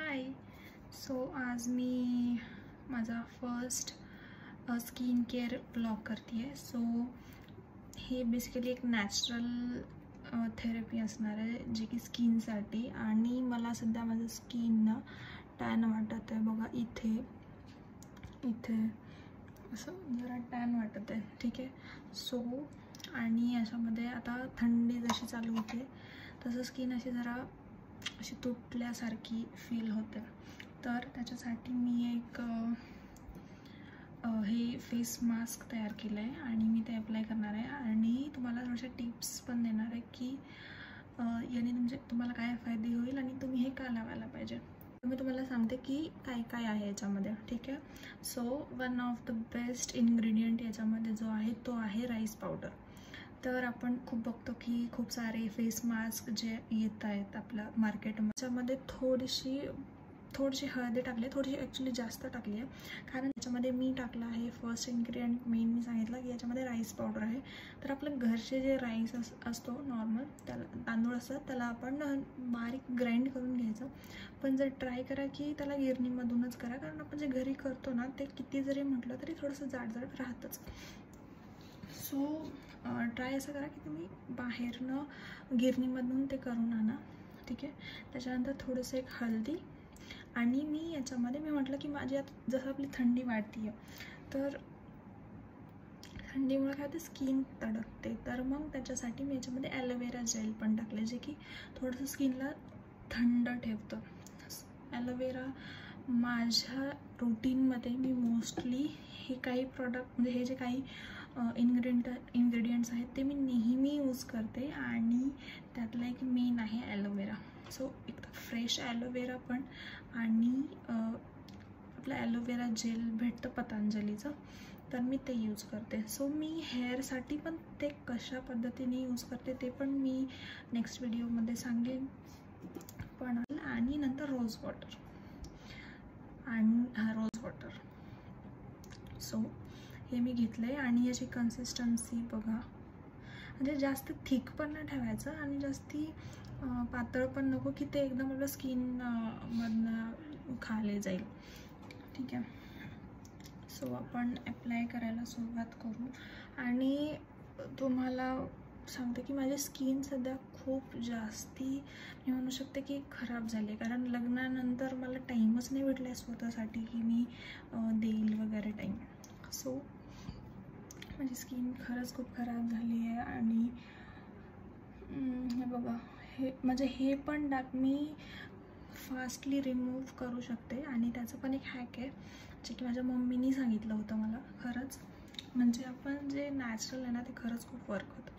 हाय. So आज मी माझा first skin care blog करते आहे. सो हे बेसिकली एक नॅचरल थेरपी असणार आहे जे की स्किनसाठी. आणि मला सध्या माझं स्किन ना टॅन वाटत आहे. बघा इथे इथे असं जरा टॅन वाटत आहे. ठीक आहे. सो आणि याच्यामध्ये आता थंडी जशी चालू होते तसं स्किन अशी जरा अशी तुटल्यासारखी फील होते. तर त्याच्यासाठी मी एक हे फेस मास्क तयार केलं आहे आणि मी ते अप्लाय करणार आहे. आणि तुम्हाला थोड्याशा टिप्स पण देणार आहे की याने तुम्हाला काय फायदे होईल आणि तुम्ही हे का लावायला पाहिजे. मी तुम्हाला सांगते की काय काय आहे याच्यामध्ये. ठीक आहे. So one of the best ingredient याच्यामध्ये जो आहे तो आहे राईस पावडर. तर आपण खूप बघतो की खूप सारे फेस मास्क जे येत आहेत आपल्या मार्केटमध्ये, त्याच्यामध्ये थोडीशी हळदी टाकली, थोडीशी ॲक्च्युली जास्त टाकली आहे. कारण त्याच्यामध्ये मी टाकलं आहे फर्स्ट इन्ग्रेडियंट मेन मी सांगितलं की याच्यामध्ये राईस पावडर आहे. तर आपलं घरचे जे राईस असतो नॉर्मल त्याला तांदूळ असतात त्याला आपण बारीक ग्राइंड करून घ्यायचं. पण जर ट्राय करा की त्याला गिरणीमधूनच करा, कारण आपण जे घरी करतो ना ते किती जरी म्हटलं तरी थोडंसं जाडजाड राहतंच. सो ट्राय असं करा की तुम्ही बाहेरनं गिरणीमधून ते करून आणा. ठीक आहे. त्याच्यानंतर थोडंसं एक हळदी आणि मी याच्यामध्ये मी म्हटलं की माझी आता जसं आपली थंडी वाढते आहे तर थंडीमुळे काय होते स्किन तडकते. तर मग त्याच्यासाठी मी याच्यामध्ये ॲलोवेरा जेल पण टाकले जे की थोडंसं स्किनला थंड ठेवतं. ॲलोवेरा माझ्या रुटीनमध्ये मी मोस्टली हे काही प्रॉडक्ट म्हणजे हे जे काही इन्ग्रेडियंट्स आहेत ते मी नेहमी यूज करते. आणि त्यातला एक मेन आहे ॲलोवेरा. सो एक फ्रेश ॲलोवेरा पण आणि आपलं ॲलोवेरा जेल भेटतं पतंजलीचं तर मी ते यूज करते. सो मी हेअरसाठी पण ते कशा पद्धतीने यूज करते ते पण मी नेक्स्ट व्हिडिओमध्ये सांगेन. पण आणि नंतर रोज वॉटर आणि रोज वॉटर. सो हे मी घेतलं आहे आणि याची कन्सिस्टन्सी बघा, म्हणजे जास्त थिक पण नाही ठेवायचं आणि जास्ती पातळ पण नको की ते एकदम आपलं स्किन मधनं खाले जाईल. ठीक आहे. सो आपण ॲप्लाय करायला सुरुवात करू. आणि तुम्हाला सांगते की माझी स्किन सध्या खूप जास्ती मी म्हणू शकते की खराब झाली आहे. कारण लग्नानंतर मला टाईमच नाही भेटला आहे स्वतःसाठी की मी देईल वगैरे टाईम. सो माझी स्किन खरंच खूप खराब झाली आहे. आणि हे बघा हे पण डाग मी फास्टली रिमूव्ह करू शकते. आणि त्याचं पण एक हॅक आहे जे की माझ्या मम्मीनी सांगितलं होतं मला. खरंच म्हणजे आपण जे नॅचरल आहे ना ते खरंच खूप वर्क होतं.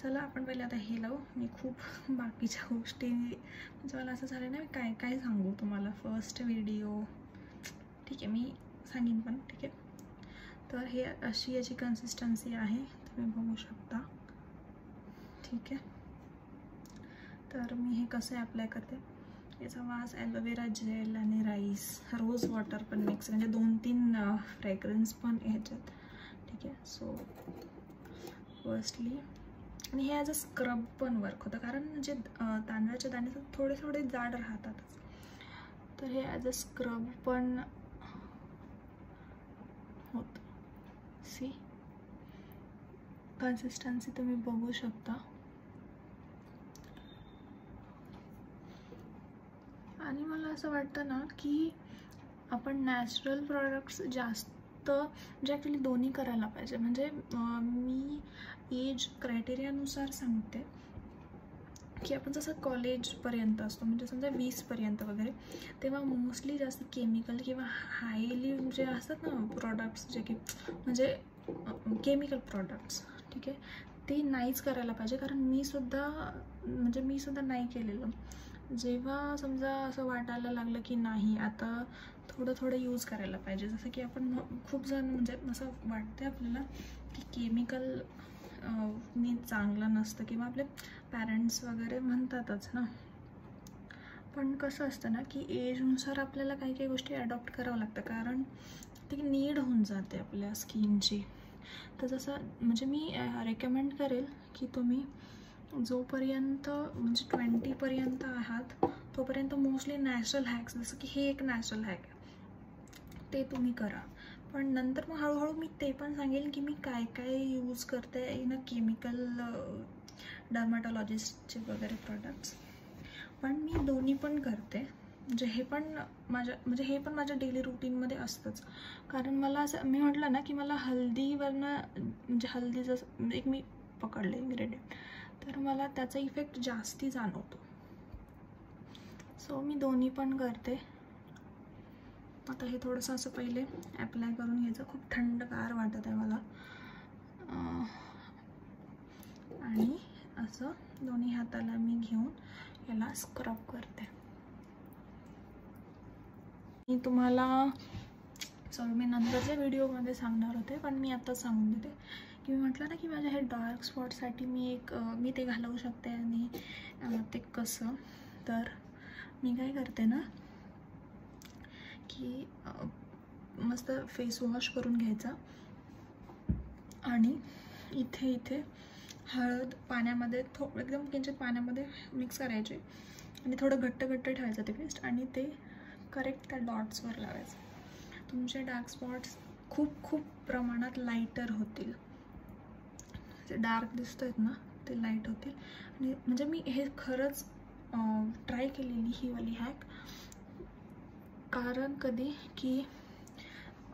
चला आपण पहिले आता हे लावू. मी खूप बाकीच्या गोष्टी म्हणजे मला असं झालं ना मी काय काय सांगू तुम्हाला फर्स्ट व्हिडिओ. ठीक आहे मी सांगेन पण. ठीक आहे. तर हे अशी याची कन्सिस्टन्सी आहे तुम्ही बघू शकता. ठीक आहे. तर मी हे कसं ॲप्लाय करते याचा वास ॲलोवेरा जेल आणि राईस रोज वॉटर पण मिक्स म्हणजे 2-3 फ्रेग्रन्स पण ह्याच्यात. ठीक आहे. सो फर्स्टली आणि हे ॲज अ स्क्रब पण वर्क होतं कारण जे तांदळाचे दाणे थोडे थोडे जाड राहतातच. तर हे ॲज अ स्क्रब पण होतं. सी कन्सिस्टन्सी तुम्ही बघू शकता. आणि मला असं वाटतं ना की आपण नॅचरल प्रॉडक्ट्स जास्त म्हणजे ॲक्च्युली दोन्ही करायला पाहिजे. म्हणजे मी एज क्रायटेरियानुसार सांगते की आपण जसं कॉलेजपर्यंत असतो म्हणजे समजा 20पर्यंत वगैरे तेव्हा मोस्टली जास्त केमिकल किंवा हायली जे असतात ना प्रॉडक्ट्स जे की म्हणजे केमिकल प्रॉडक्ट्स. ठीक आहे. ते नाहीच करायला पाहिजे. कारण मी सुद्धा नाही केलेलं. जेव्हा समजा असं वाटायला लागलं की नाही आता थोडं थोडं यूज करायला पाहिजे. जसं की आपण खूप जण म्हणजे असं वाटतं आपल्याला की केमिकल नी चांगलं नसतं किंवा आपले पॅरेंट्स वगैरे म्हणतातच ना. पण कसं असतं ना की एजनुसार आपल्याला काही काही गोष्टी अडॉप्ट करावं लागतं कारण ती नीड होऊन जाते आपल्या स्किनची. तर जसं म्हणजे मी रेकमेंड करेल की तुम्ही जोपर्यंत म्हणजे 20पर्यंत आहात तोपर्यंत मोस्टली नॅचरल हॅक्स, जसं की हे एक नॅचरल हॅक आहे, ते तुम्ही करा. पण नंतर मग हळूहळू मी ते पण सांगेल की मी काय काय यूज करते इन अ केमिकल डर्मॅटॉलॉजिस्टचे वगैरे प्रोडक्ट्स. पण मी दोन्ही पण करते, म्हणजे हे पण माझ्या डेली रुटीनमध्ये असतंच. कारण मला असं, मी म्हटलं ना की मला हल्दीवरनं, म्हणजे हल्दी जसं एक मी पकडले इन्ग्रेडियंट, तर मला त्याचा इफेक्ट जास्ती जाणवतो. सो मी दोन्ही पण करते. आता हे थोडंसं असं पहिले ॲप्लाय करून घ्यायचं. खूप थंडगार वाटत आहे मला. आणि असं दोन्ही हाताला मी घेऊन याला स्क्रब करते. मी तुम्हाला मी नंतरच्या व्हिडिओमध्ये सांगणार होते, पण मी आता सांगून देते की मी म्हटलं ना की माझ्या हे डार्क स्पॉटसाठी मी ते घालवू शकते. आणि ते कसं, तर मी काय करते ना की मस्त फेस वॉश करून घ्यायचा आणि इथे हळद पाण्यामध्ये एकदम किंचित पाण्यामध्ये मिक्स करायचे आणि थोडं घट्ट ठेवायचं ते पेस्ट, आणि ते करेक्ट त्या डॉट्सवर लावायचं. तुमचे डार्क स्पॉट्स खूप प्रमाणात लाईटर होतील. जे डार्क दिसत आहेत ना ते लाईट होतील. आणि म्हणजे मी हे खरंच ट्राय केलेली ही वाली हॅक. कारण कधी की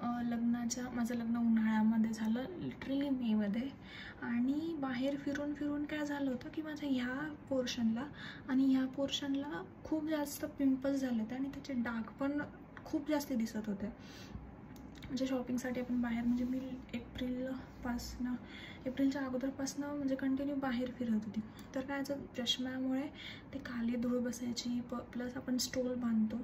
माझं लग्न उन्हाळ्यामध्ये झालं, लिटरली मेमध्ये. आणि बाहेर फिरून काय झालं होतं की माझ्या ह्या पोर्शनला आणि ह्या पोर्शनला खूप जास्त पिंपल्स झाले होते आणि त्याचे डाग पण खूप जास्त दिसत होते. म्हणजे शॉपिंगसाठी आपण बाहेर, म्हणजे मी एप्रिलच्या अगोदरपासून म्हणजे कंटिन्यू बाहेर फिरत होती. तर काय याचं चष्म्यामुळे ते काली धूळ बसायची, प्लस आपण स्टोल बांधतो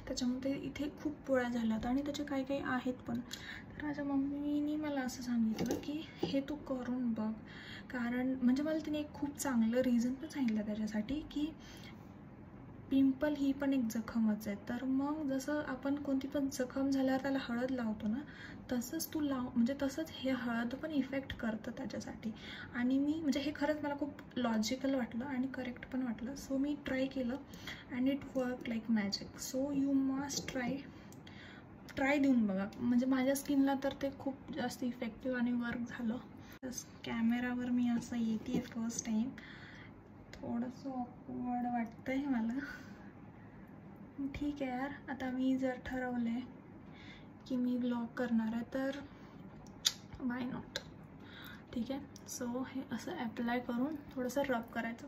त्याच्यामुळे इथे खूप पोळ्या झाल्या होत्या आणि त्याचे काही आहेत पण. तर माझ्या मम्मीनी मला असं सांगितलं की हे तू करून बघ. कारण म्हणजे मला तिने एक खूप चांगलं रिझन पण सांगितलं त्याच्यासाठी की पिंपल ही पण एक जखमच आहे. तर मग जसं आपण कोणती पण जखम झाल्यावर त्याला हळद लावतो ना, तसंच तू म्हणजे तसंच हे हळद पण इफेक्ट करतं त्याच्यासाठी. आणि मी म्हणजे हे खरंच मला खूप लॉजिकल वाटलं आणि करेक्ट पण वाटलं. सो मी ट्राय केलं and it work like magic. So you must try देऊन बघा. म्हणजे माझ्या स्किनला तर ते खूप जास्त इफेक्टिव्ह आणि वर्क झालं. कॅमेरावर मी असं येते फर्स्ट टाईम, थोडंसं ऑकवर्ड वाटतं आहे मला. ठीक आहे यार, आता मी जर ठरवलं आहे की मी व्लॉग करणार आहे तर वाय नॉट. ठीक आहे. सो हे असं ॲप्लाय करून थोडंसं रब करायचं.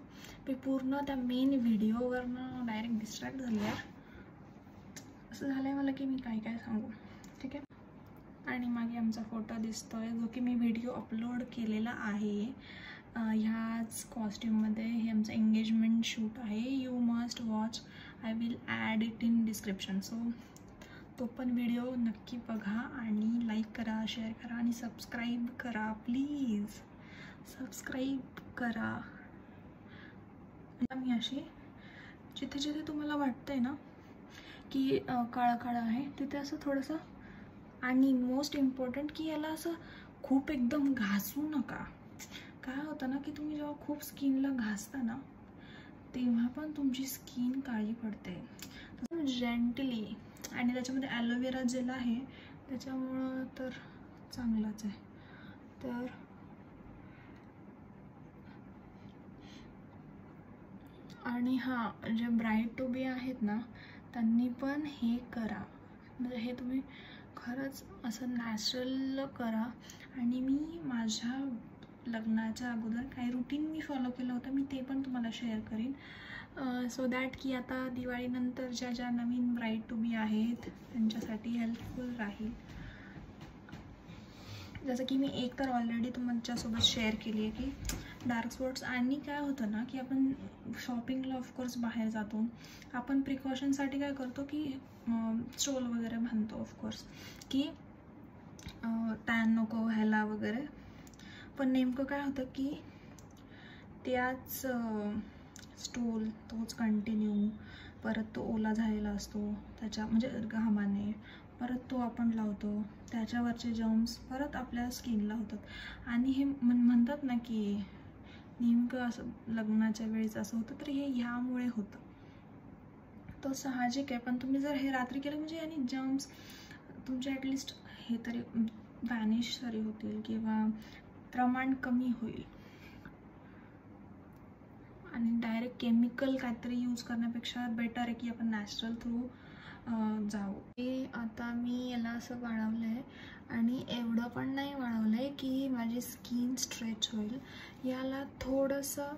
मी पूर्ण त्या मेन व्हिडिओवरनं डायरेक्ट डिस्ट्रॅक्ट झाली यार. असं झालं आहे मला की मी काय सांगू. ठीक आहे. आणि मागे आमचा फोटो दिसतो आहे जो की मी व्हिडिओ अपलोड केलेला आहे ह्याच कॉस्ट्यूममध्ये. हे आमचं एंगेजमेंट शूट आहे. You must watch, I will add it in description. So तो पण व्हिडिओ नक्की बघा आणि लाईक करा, शेअर करा आणि सबस्क्राईब करा. प्लीज सबस्क्राईब करा. मी अशी जिथे तुम्हाला वाटतंय ना की काळं आहे तिथे असं थोडंसं. आणि मोस्ट इम्पॉर्टंट की याला असं खूप एकदम घासू नका. काय होतं ना की तुम्ही जेव्हा खूप स्किनला घासता ना तेव्हा पण तुमची स्किन काळी पडते. तसं जेंटली. आणि त्याच्यामध्ये ॲलोवेरा जेल आहे त्याच्यामुळं तर चांगलंच आहे. तर आणि हां, जे ब्राईड टू बी आहेत ना त्यांनी पण हे करा. म्हणजे हे तुम्ही खरंच असं नॅचरल करा. आणि मी माझ्या लग्नाच्या अगोदर काही रुटीन मी फॉलो केलं होतं, मी ते पण तुम्हाला शेअर करीन. सो दॅट की आता दिवाळीनंतर ज्या नवीन ब्राईड टू बी आहेत त्यांच्यासाठी हेल्पफुल राहील. जसं की मी एक तर ऑलरेडी तुमच्यासोबत शेअर केली आहे की डार्क स्पॉट्स. आणि काय होतं ना की आपण शॉपिंगला ऑफकोर्स बाहेर जातो, आपण प्रिकॉशनसाठी काय करतो की स्टोल वगैरे बांधतो ऑफकोर्स की टॅन नको व्हायला वगैरे. पण नेमकं काय होतं की त्याच स्टोल तोच कंटिन्यू परत तो ओला झालेला असतो त्याच्या म्हणजे घामाने, परत तो आपण लावतो, त्याच्यावरचे जर्म्स परत आपल्या स्किनला होतात. आणि हे म्हणतात ना की नेमकं असं लग्नाच्या वेळेस असं होतं, तर हे ह्यामुळे होतं. तो साहजिक आहे, पण तुम्ही जर हे रात्री केलं म्हणजे याने जर्म्स तुमचे ॲटलिस्ट हे तरी वॅनिश तरी होतील किंवा प्रमाण कमी होईल. आणि डायरेक्ट केमिकल काहीतरी यूज करण्यापेक्षा बेटर आहे की आपण नॅचरल थ्रू जाऊ. हे आता मी याला असं वाळवलं आहे आणि एवढं पण नाही वाळवलं आहे की माझी स्किन स्ट्रेच होईल. याला थोडंसं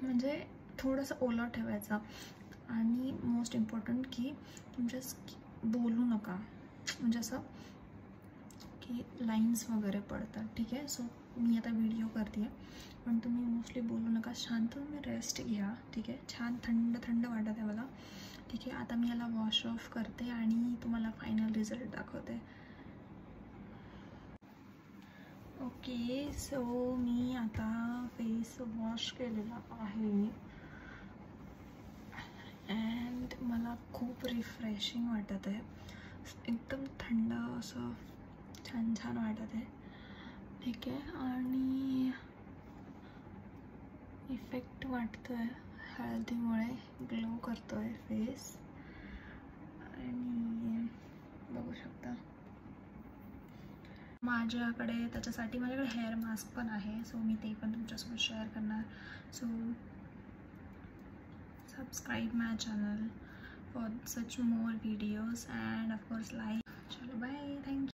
म्हणजे थोडंसं ओलं ठेवायचं. आणि मोस्ट इम्पॉर्टंट की तुमच्या बोलू नका, म्हणजे असं की लाईन्स वगैरे पडतात. ठीक आहे, सो मी आता व्हिडिओ करते आहे पण तुम्ही मोस्टली बोलू नका, शांत तुम्ही रेस्ट घ्या. ठीक आहे, छान थंड थंड वाटत आहे मला. ठीक आहे, आता मी याला वॉश ऑफ करते आणि तुम्हाला फायनल रिझल्ट दाखवते. ओके, सो मी आता फेस वॉश केलेला आहे अँड मला खूप रिफ्रेशिंग वाटत आहे. एकदम थंड असं छान छान वाटत आहे. ठीक आहे, आणि इफेक्ट वाटतो आहे हळदीमुळे, ग्लो करतो आहे फेस. आणि बघू शकता माझ्याकडे त्याच्यासाठी माझ्याकडे हेअर मास्क पण आहे, सो मी ते पण तुमच्यासोबत शेअर करणार. So subscribe my channel for such more videos and of course like. Chalo bye, thank you.